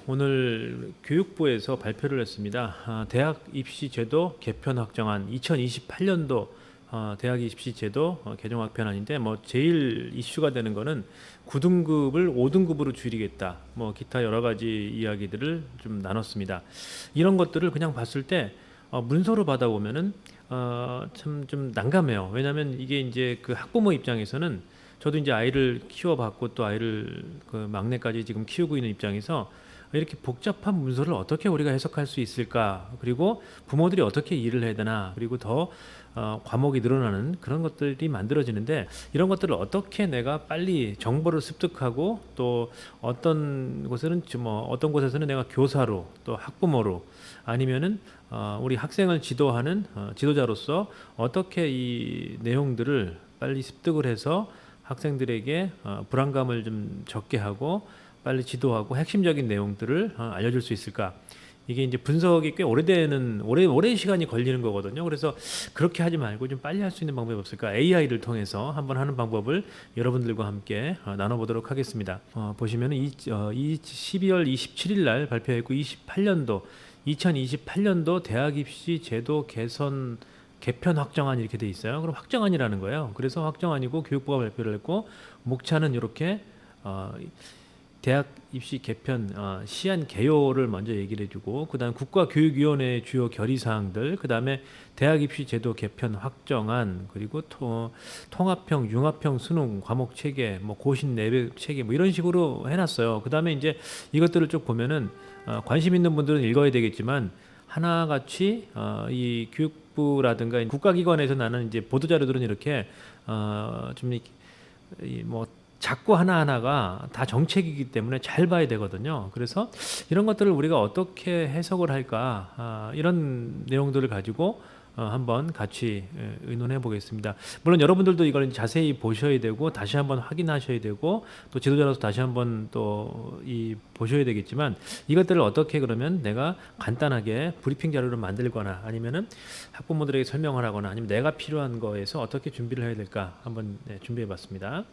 오늘 교육부에서 발표를 했습니다. 대학 입시 제도 개편 확정안 2028년도 대학 입시 제도 개정 확편안인데 제일 이슈가 되는 거는 9등급을 5등급으로 줄이겠다. 기타 여러 가지 이야기들을 좀 나눴습니다. 이런 것들을 그냥 봤을 때 문서로 받아보면은 참 좀 난감해요. 왜냐하면 이게 이제 그 학부모 입장에서는 저도 이제 아이를 키워봤고 또 아이를 그 막내까지 지금 키우고 있는 입장에서 이렇게 복잡한 문서를 어떻게 우리가 해석할 수 있을까? 그리고 부모들이 어떻게 일을 해야 되나? 그리고 더 과목이 늘어나는 그런 것들이 만들어지는데 이런 것들을 어떻게 내가 빨리 정보를 습득하고 또 어떤 곳에서는 내가 교사로 또 학부모로 아니면은 우리 학생을 지도하는 지도자로서 어떻게 이 내용들을 빨리 습득을 해서 학생들에게 불안감을 좀 적게 하고 빨리 지도하고 핵심적인 내용들을 알려줄 수 있을까? 이게 이제 분석이 꽤 오랜 시간이 걸리는 거거든요. 그래서 그렇게 하지 말고 좀 빨리 할 수 있는 방법이 없을까? AI를 통해서 한번 하는 방법을 여러분들과 함께 나눠보도록 하겠습니다. 보시면은 이 12월 27일 날 발표했고 2028년도 대학 입시 제도 개편 확정안 이렇게 돼 있어요. 그럼 확정안이라는 거예요. 그래서 확정안이고 교육부가 발표를 했고 목차는 이렇게 대학 입시 개편 시한 개요를 먼저 얘기를 해주고 그다음 국가교육위원회의 주요 결의사항들 그다음에 대학 입시 제도 개편 확정안 그리고 통합형 융합형 수능 과목 체계 고신 내백 체계 이런 식으로 해놨어요. 그다음에 이제 이것들을 쭉 보면은 관심 있는 분들은 읽어야 되겠지만 하나같이 이 교육부라든가 국가기관에서 나는 이제 보도자료들은 이렇게 작고 하나하나가 다 정책이기 때문에 잘 봐야 되거든요. 그래서 이런 것들을 우리가 어떻게 해석을 할까 이런 내용들을 가지고 한번 같이 의논해 보겠습니다. 물론 여러분들도 이걸 자세히 보셔야 되고 다시 한번 확인하셔야 되고 또 지도자로서 다시 한번 또 보셔야 되겠지만 이것들을 어떻게 그러면 내가 간단하게 브리핑 자료를 만들거나 아니면은 학부모들에게 설명을 하거나 아니면 내가 필요한 거에서 어떻게 준비를 해야 될까 한번 준비해 봤습니다.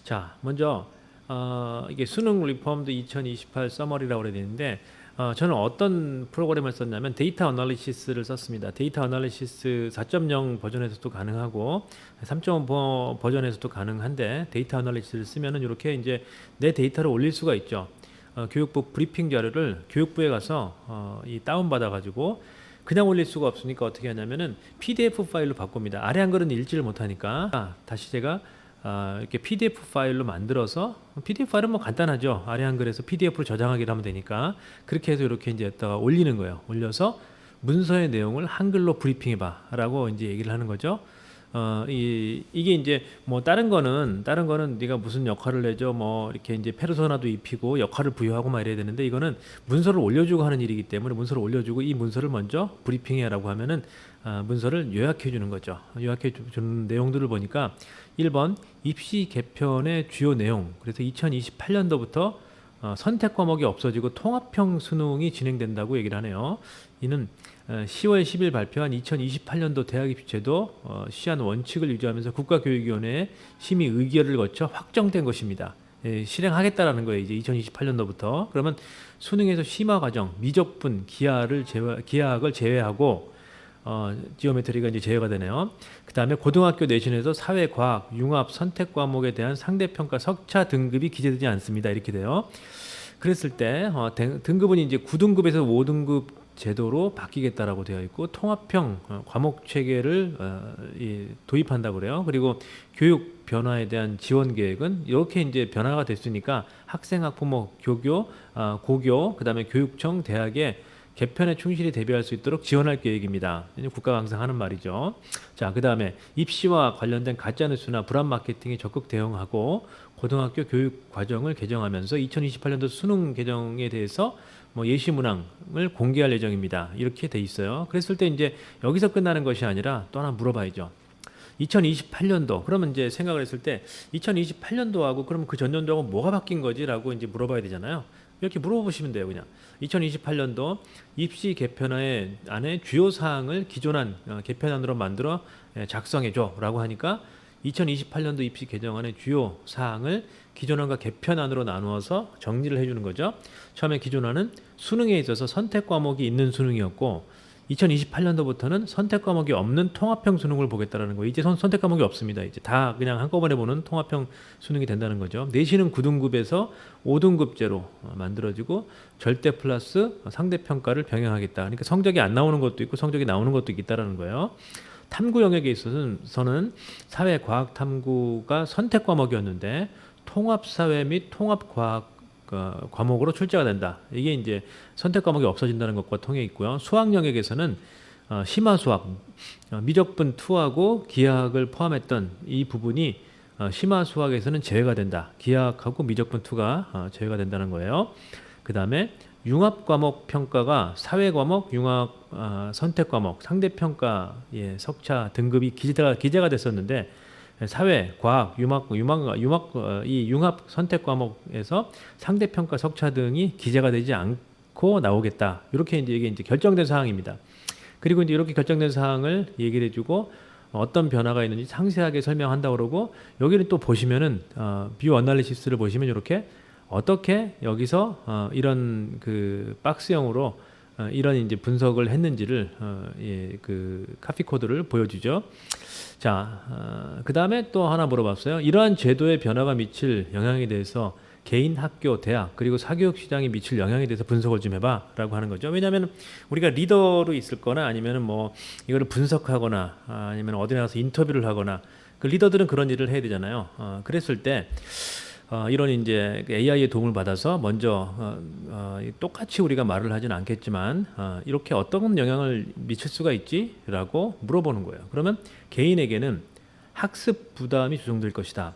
자, 먼저 이게 수능 리폼드 2028 서머리라고 그래야 되는데 저는 어떤 프로그램을 썼냐면 데이터 어널리시스를 썼습니다. 데이터 어널리시스 4.0 버전에서도 가능하고 3.5 버전에서도 가능한데 데이터 어널리시스를 쓰면은 이렇게 이제 내 데이터를 올릴 수가 있죠. 교육부 브리핑 자료를 교육부에 가서 다운 받아 가지고 그냥 올릴 수가 없으니까 어떻게 하냐면은 PDF 파일로 바꿉니다. 아래 한글은 읽지를 못하니까 다시 제가 이렇게 PDF 파일로 만들어서 PDF 파일은 간단하죠. 아래 한글에서 PDF로 저장하기를 하면 되니까 그렇게 해서 이렇게 이제 했다가 올리는 거예요. 올려서 문서의 내용을 한글로 브리핑해봐라고 이제 얘기를 하는 거죠. 이게 이제 다른 거는 네가 무슨 역할을 내죠. 이렇게 이제 페르소나도 입히고 역할을 부여하고 이래야 되는데 이거는 문서를 올려주고 하는 일이기 때문에 문서를 올려주고 이 문서를 먼저 브리핑해라고 하면은 문서를 요약해 주는 거죠. 요약해 주는 내용들을 보니까 1번 입시 개편의 주요 내용. 그래서 2028년도부터 선택 과목이 없어지고 통합형 수능이 진행된다고 얘기를 하네요. 이는 10월 10일 발표한 2028년도 대학 입시 제도 시한 원칙을 유지하면서 국가교육위원회의 심의 의결을 거쳐 확정된 것입니다. 실행하겠다라는 거예요. 이제 2028년도부터. 그러면 수능에서 심화 과정, 미적분, 기하학을 제외하고 지오메트리가 이제 제외가 되네요. 그 다음에 고등학교 내신에서 사회, 과학, 융합, 선택 과목에 대한 상대평가 석차 등급이 기재되지 않습니다. 이렇게 돼요. 그랬을 때 등급은 이제 9등급에서 5등급 제도로 바뀌겠다라고 되어 있고 통합형 과목 체계를 도입한다고 그래요. 그리고 교육 변화에 대한 지원 계획은 이렇게 이제 변화가 됐으니까 학생, 학부모, 교교, 고교, 그다음에 교육청, 대학에 개편에 충실히 대비할 수 있도록 지원할 계획입니다. 국가가 항상 하는 말이죠. 자, 그 다음에 입시와 관련된 가짜뉴스나 불안 마케팅에 적극 대응하고 고등학교 교육 과정을 개정하면서 2028년도 수능 개정에 대해서 예시 문항을 공개할 예정입니다. 이렇게 돼 있어요. 그랬을 때 이제 여기서 끝나는 것이 아니라 또 하나 물어봐야죠. 2028년도 그러면 이제 생각을 했을 때 2028년도하고 그러면 그 전년도하고 뭐가 바뀐 거지라고 이제 물어봐야 되잖아요. 이렇게 물어보시면 돼요. 그냥 2028년도 입시 개편안의 안에 주요 사항을 기존안 개편안으로 만들어 작성해줘라고 하니까 2028년도 입시 개정안의 주요 사항을 기존안과 개편안으로 나누어서 정리를 해주는 거죠. 처음에 기존안은 수능에 있어서 선택 과목이 있는 수능이었고 2028년도부터는 선택 과목이 없는 통합형 수능을 보겠다라는 거예요. 이제 선택 과목이 없습니다. 이제 다 그냥 한꺼번에 보는 통합형 수능이 된다는 거죠. 내신은 9등급에서 5등급제로 만들어지고 절대 플러스 상대평가를 병행하겠다. 그러니까 성적이 안 나오는 것도 있고 성적이 나오는 것도 있다라는 거예요. 탐구 영역에 있어서는 사회 과학 탐구가 선택 과목이었는데 통합사회 및 통합과학 과목으로 출제가 된다. 이게 이제 선택 과목이 없어진다는 것과 통해 있고요. 수학 영역에서는 심화 수학, 미적분 2하고 기하학을 포함했던 이 부분이 심화 수학에서는 제외가 된다. 기하학하고 미적분 2가 제외가 된다는 거예요. 그 다음에 융합 과목 평가가 사회 과목, 융합 선택 과목, 상대평가 석차 등급이 기재가 됐었는데 사회, 과학, 이 융합 선택 과목에서 상대평가 석차 등이 기재가 되지 않고 나오겠다. 이렇게 이게 이제 결정된 사항입니다. 그리고 이제 이렇게 결정된 사항을 얘기를 해주고 어떤 변화가 있는지 상세하게 설명한다 그러고 여기를 또 보시면은 뷰 어널리시스를 보시면 이렇게 어떻게 여기서 이런 그 박스형으로 이런 이제 분석을 했는지를 그 카피 코드를 보여주죠. 자, 그 다음에 또 하나 물어봤어요. 이러한 제도의 변화가 미칠 영향에 대해서 개인, 학교, 대학 그리고 사교육 시장이 미칠 영향에 대해서 분석을 좀 해봐 라고 하는 거죠. 왜냐하면 우리가 리더로 있을 거나 아니면 뭐 이거를 분석하거나 아니면 어디 나가서 인터뷰를 하거나 그 리더들은 그런 일을 해야 되잖아요. 그랬을 때 이런 이제 AI의 도움을 받아서 먼저 똑같이 우리가 말을 하진 않겠지만 이렇게 어떤 영향을 미칠 수가 있지라고 물어보는 거예요. 그러면 개인에게는 학습 부담이 조정될 것이다.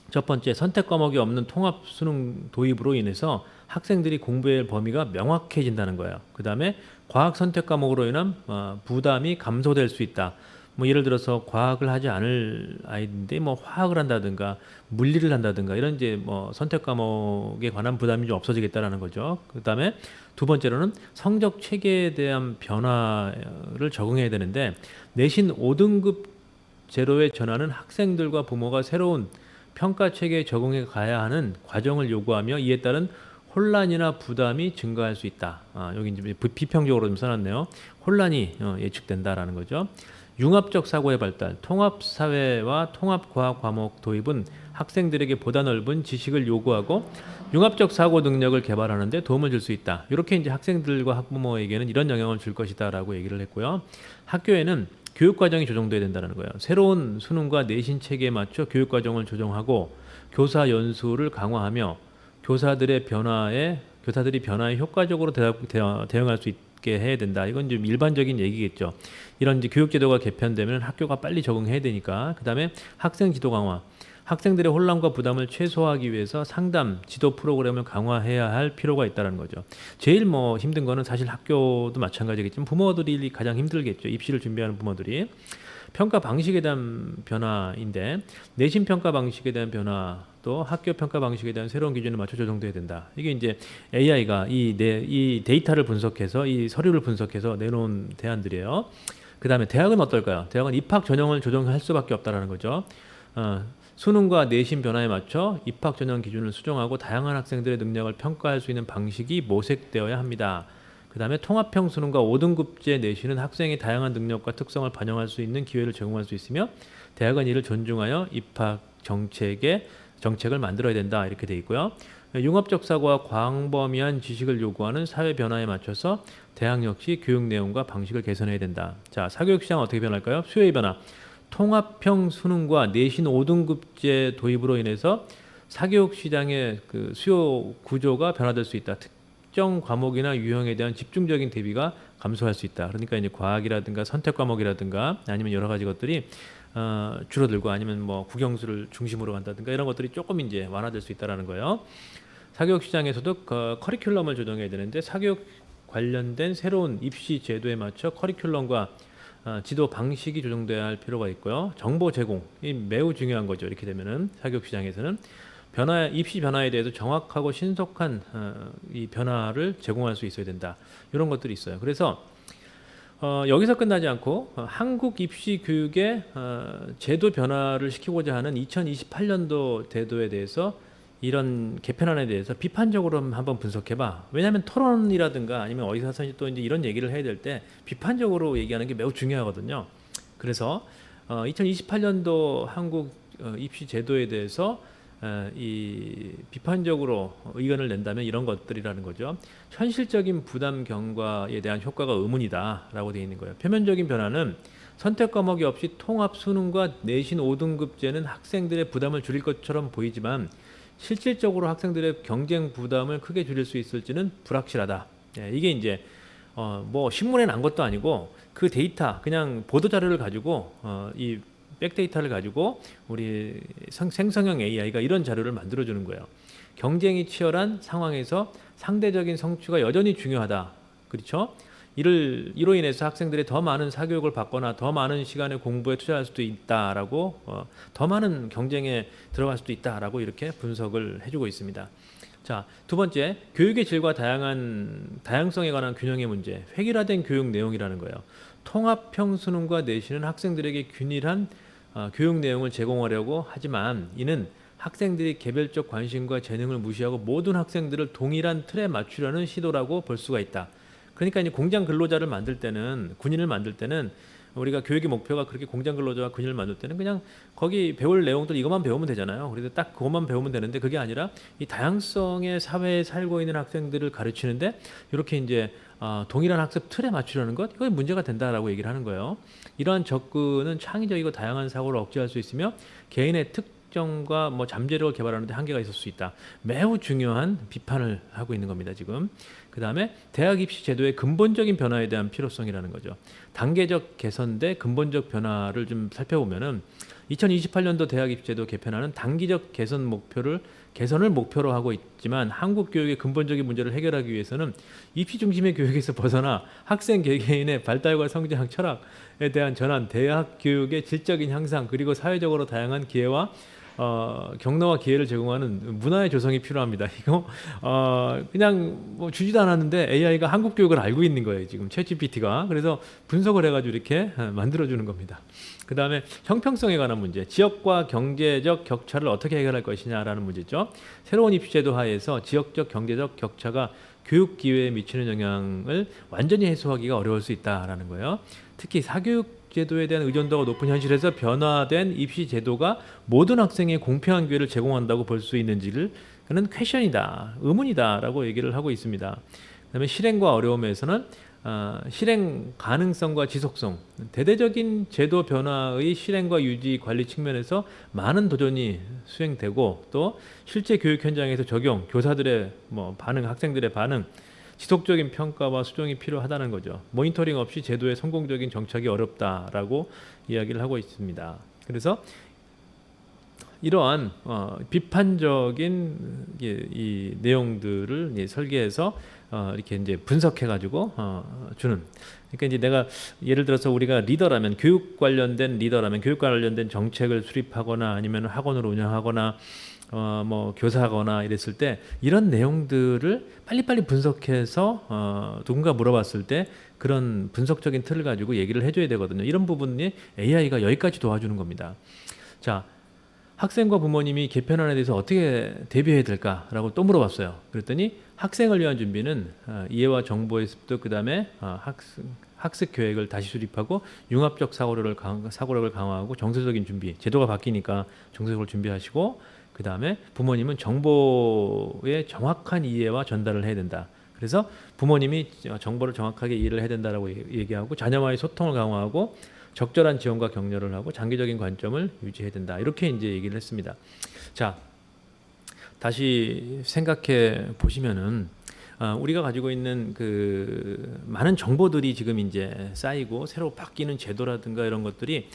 첫 번째, 선택 과목이 없는 통합 수능 도입으로 인해서 학생들이 공부해야 할 범위가 명확해진다는 거예요. 그 다음에 과학 선택 과목으로 인한 부담이 감소될 수 있다. 뭐 예를 들어서 과학을 하지 않을 아이인데 뭐 화학을 한다든가 물리를 한다든가 이런 이제 뭐 선택 과목에 관한 부담이 좀 없어지겠다라는 거죠. 그다음에 두 번째로는 성적 체계에 대한 변화를 적응해야 되는데 내신 5등급 제로의 전환은 학생들과 부모가 새로운 평가 체계에 적응해 가야 하는 과정을 요구하며 이에 따른 혼란이나 부담이 증가할 수 있다. 여기 이제 비평적으로 좀 써놨네요. 혼란이 예측된다라는 거죠. 융합적 사고의 발달, 통합사회와 통합과학 과목 도입은 학생들에게 보다 넓은 지식을 요구하고 융합적 사고 능력을 개발하는 데 도움을 줄 수 있다. 이렇게 이제 학생들과 학부모에게는 이런 영향을 줄 것이다라고 얘기를 했고요. 학교에는 교육 과정이 조정돼야 된다는 거예요. 새로운 수능과 내신 체계에 맞춰 교육 과정을 조정하고 교사 연수를 강화하며 교사들이 변화에 효과적으로 대응할 수 있게 해야 된다. 이건 좀 일반적인 얘기겠죠. 이런 이제 교육 제도가 개편되면 학교가 빨리 적응해야 되니까. 그다음에 학생 지도 강화. 학생들의 혼란과 부담을 최소화하기 위해서 상담, 지도 프로그램을 강화해야 할 필요가 있다는 거죠. 제일 뭐 힘든 거는 사실 학교도 마찬가지겠지만 부모들이 가장 힘들겠죠. 입시를 준비하는 부모들이. 평가 방식에 대한 변화인데 내신 평가 방식에 대한 변화도 학교 평가 방식에 대한 새로운 기준에 맞춰 조정돼야 된다. 이게 이제 AI가 이 데이터를 분석해서 이 서류를 분석해서 내놓은 대안들이에요. 그 다음에 대학은 어떨까요? 대학은 입학 전형을 조정할 수밖에 없다라는 거죠. 수능과 내신 변화에 맞춰 입학 전형 기준을 수정하고 다양한 학생들의 능력을 평가할 수 있는 방식이 모색되어야 합니다. 그 다음에 통합형 수능과 5등급제 내신은 학생의 다양한 능력과 특성을 반영할 수 있는 기회를 제공할 수 있으며 대학은 이를 존중하여 입학 정책을 만들어야 된다. 이렇게 돼 있고요. 융합적 사고와 광범위한 지식을 요구하는 사회 변화에 맞춰서 대학 역시 교육 내용과 방식을 개선해야 된다. 자, 사교육 시장은 어떻게 변할까요? 수요의 변화. 통합형 수능과 내신 5등급제 도입으로 인해서 사교육 시장의 그 수요 구조가 변화될 수 있다. 특정 과목이나 유형에 대한 집중적인 대비가 감소할 수 있다. 그러니까 이제 과학이라든가 선택 과목이라든가 아니면 여러 가지 것들이 줄어들고 아니면 뭐 국영수를 중심으로 간다든가 이런 것들이 조금 이제 완화될 수 있다라는 거예요. 사교육 시장에서도 커리큘럼을 조정해야 되는데 사교육 관련된 새로운 입시 제도에 맞춰 커리큘럼과 지도 방식이 조정돼야 할 필요가 있고요. 정보 제공이 매우 중요한 거죠. 이렇게 되면은 사교육 시장에서는 입시 변화에 대해서 정확하고 신속한 이 변화를 제공할 수 있어야 된다. 이런 것들이 있어요. 그래서 여기서 끝나지 않고 한국 입시 교육의 제도 변화를 시키고자 하는 2028년도 제도에 대해서 이런 개편안에 대해서 비판적으로 한번 분석해봐. 왜냐하면 토론이라든가 아니면 어디 가서 또 이제 이런 얘기를 해야 될 때 비판적으로 얘기하는 게 매우 중요하거든요. 그래서 2028년도 한국 입시 제도에 대해서 이 비판적으로 의견을 낸다면 이런 것들이라는 거죠. 현실적인 부담 경과에 대한 효과가 의문이다라고 되어 있는 거예요. 표면적인 변화는 선택 과목이 없이 통합 수능과 내신 5등급제는 학생들의 부담을 줄일 것처럼 보이지만 실질적으로 학생들의 경쟁 부담을 크게 줄일 수 있을지는 불확실하다. 이게 이제 뭐 신문에 난 것도 아니고 그 데이터 그냥 보도 자료를 가지고 이 백데이터를 가지고 우리 생성형 AI가 이런 자료를 만들어 주는 거예요. 경쟁이 치열한 상황에서 상대적인 성취가 여전히 중요하다. 그렇죠? 이로 인해서 학생들이 더 많은 사교육을 받거나 더 많은 시간을 공부에 투자할 수도 있다라고 더 많은 경쟁에 들어갈 수도 있다라고 이렇게 분석을 해주고 있습니다. 자, 두 번째, 교육의 질과 다양성에 관한 균형의 문제, 획일화된 교육 내용이라는 거예요. 통합형 수능과 내신은 학생들에게 균일한 교육 내용을 제공하려고 하지만 이는 학생들이 개별적 관심과 재능을 무시하고 모든 학생들을 동일한 틀에 맞추려는 시도라고 볼 수가 있다. 그러니까 이제 공장 근로자를 만들 때는 군인을 만들 때는 우리가 교육의 목표가 그렇게 공장 근로자와 군인을 만들 때는 그냥 거기 배울 내용들 이것만 배우면 되잖아요. 그래서 딱 그것만 배우면 되는데 그게 아니라 이 다양성의 사회에 살고 있는 학생들을 가르치는데 이렇게 이제 동일한 학습 틀에 맞추려는 것 이거 문제가 된다라고 얘기를 하는 거예요. 이러한 접근은 창의적이고 다양한 사고를 억제할 수 있으며 개인의 특정과 뭐 잠재력을 개발하는 데 한계가 있을 수 있다. 매우 중요한 비판을 하고 있는 겁니다. 지금. 그 다음에 대학 입시 제도의 근본적인 변화에 대한 필요성이라는 거죠. 단계적 개선 대 근본적 변화를 좀 살펴보면은 2028년도 대학 입시 제도 개편안은 단기적 개선을 목표로 하고 있지만 한국 교육의 근본적인 문제를 해결하기 위해서는 입시 중심의 교육에서 벗어나 학생 개개인의 발달과 성장 철학에 대한 전환, 대학 교육의 질적인 향상 그리고 사회적으로 다양한 기회와 경로와 기회를 제공하는 문화의 조성이 필요합니다. 이거 그냥 뭐 주지도 않았는데 AI가 한국 교육을 알고 있는 거예요. 지금 챗GPT가. 그래서 분석을 해가지고 이렇게 만들어주는 겁니다. 그 다음에 형평성에 관한 문제, 지역과 경제적 격차를 어떻게 해결할 것이냐라는 문제죠. 새로운 입시제도 하에서 지역적 경제적 격차가 교육 기회에 미치는 영향을 완전히 해소하기가 어려울 수 있다라는 거예요. 특히 사교육 제도에 대한 의존도가 높은 현실에서 변화된 입시 제도가 모든 학생의 공평한 기회를 제공한다고 볼 수 있는지를 그는 퀘션이다, 의문이다라고 얘기를 하고 있습니다. 그다음에 실행과 어려움에서는 실행 가능성과 지속성, 대대적인 제도 변화의 실행과 유지 관리 측면에서 많은 도전이 수행되고 또 실제 교육 현장에서 적용, 교사들의 반응, 학생들의 반응, 지속적인 평가와 수정이 필요하다는 거죠. 모니터링 없이 제도의 성공적인 정착이 어렵다라고 이야기를 하고 있습니다. 그래서 이러한 비판적인 이 내용들을 설계해서 이렇게 이제 분석해가지고 주는. 그러니까 이제 내가 예를 들어서 우리가 리더라면 교육 관련된 정책을 수립하거나 아니면 학원을 운영하거나 뭐 교사거나 이랬을 때 이런 내용들을 빨리빨리 분석해서 누군가 물어봤을 때 그런 분석적인 틀을 가지고 얘기를 해줘야 되거든요. 이런 부분이 AI가 여기까지 도와주는 겁니다. 자, 학생과 부모님이 개편안에 대해서 어떻게 대비해야 될까라고 또 물어봤어요. 그랬더니 학생을 위한 준비는 이해와 정보의 습득, 그 다음에 학습 계획을 다시 수립하고 융합적 사고력을 강화하고 정서적인 준비, 제도가 바뀌니까 정서적으로 준비하시고 그 다음에 부모님은 정보의 정확한 이해와 전달을 해야 된다. 그래서 부모님이 정보를 정확하게 이해를 해야 된다라고 얘기하고 자녀와의 소통을 강화하고 적절한 지원과 격려를 하고 장기적인 관점을 유지해야 된다. 이렇게 이제 얘기를 했습니다. 자, 다시 생각해 보시면은 우리가 가지고 있는 그 많은 정보들이 지금 이제 쌓이고 새로 바뀌는 제도라든가 이런 것들이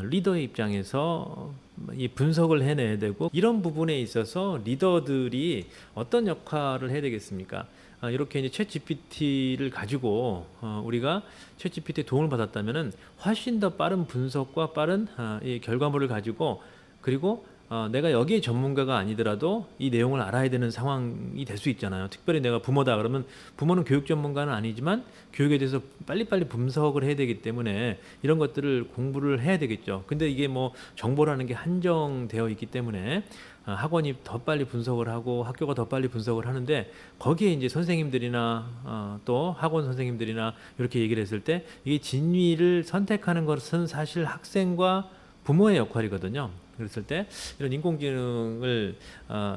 리더의 입장에서 이 분석을 해내야 되고 이런 부분에 있어서 리더들이 어떤 역할을 해야 되겠습니까? 이렇게 이제 챗 GPT를 가지고 우리가 챗 GPT의 도움을 받았다면은 훨씬 더 빠른 분석과 빠른 이 결과물을 가지고 그리고 내가 여기에 전문가가 아니더라도 이 내용을 알아야 되는 상황이 될 수 있잖아요. 특별히 내가 부모다 그러면 부모는 교육 전문가는 아니지만 교육에 대해서 빨리빨리 분석을 해야 되기 때문에 이런 것들을 공부를 해야 되겠죠. 근데 이게 뭐 정보라는 게 한정되어 있기 때문에 학원이 더 빨리 분석을 하고 학교가 더 빨리 분석을 하는데 거기에 이제 선생님들이나 또 학원 선생님들이나 이렇게 얘기를 했을 때 이게 진위를 선택하는 것은 사실 학생과 부모의 역할이거든요. 그랬을 때 이런 인공지능을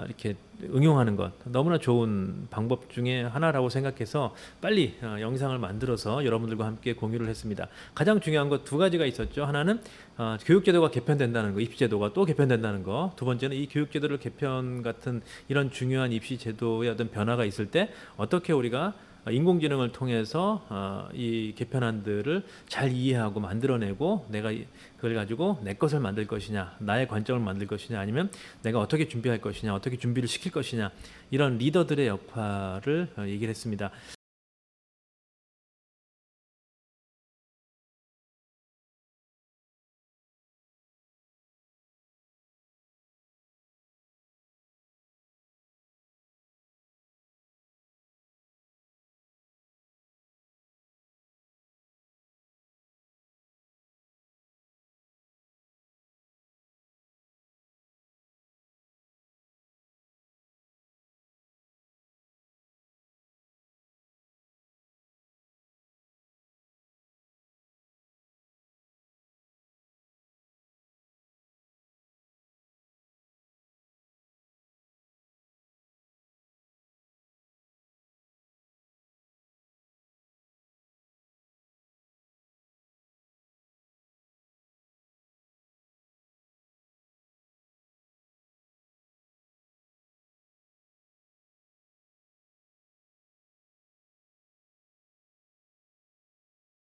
이렇게 응용하는 것 너무나 좋은 방법 중에 하나라고 생각해서 빨리 영상을 만들어서 여러분들과 함께 공유를 했습니다. 가장 중요한 것 두 가지가 있었죠. 하나는 교육제도가 개편된다는 거, 입시제도가 또 개편된다는 거. 두 번째는 이 교육제도를 개편 같은 이런 중요한 입시제도의 어떤 변화가 있을 때 어떻게 우리가 인공지능을 통해서 이 개편안들을 잘 이해하고 만들어내고 내가 그걸 가지고 내 것을 만들 것이냐, 나의 관점을 만들 것이냐, 아니면 내가 어떻게 준비할 것이냐, 어떻게 준비를 시킬 것이냐, 이런 리더들의 역할을 얘기를 했습니다.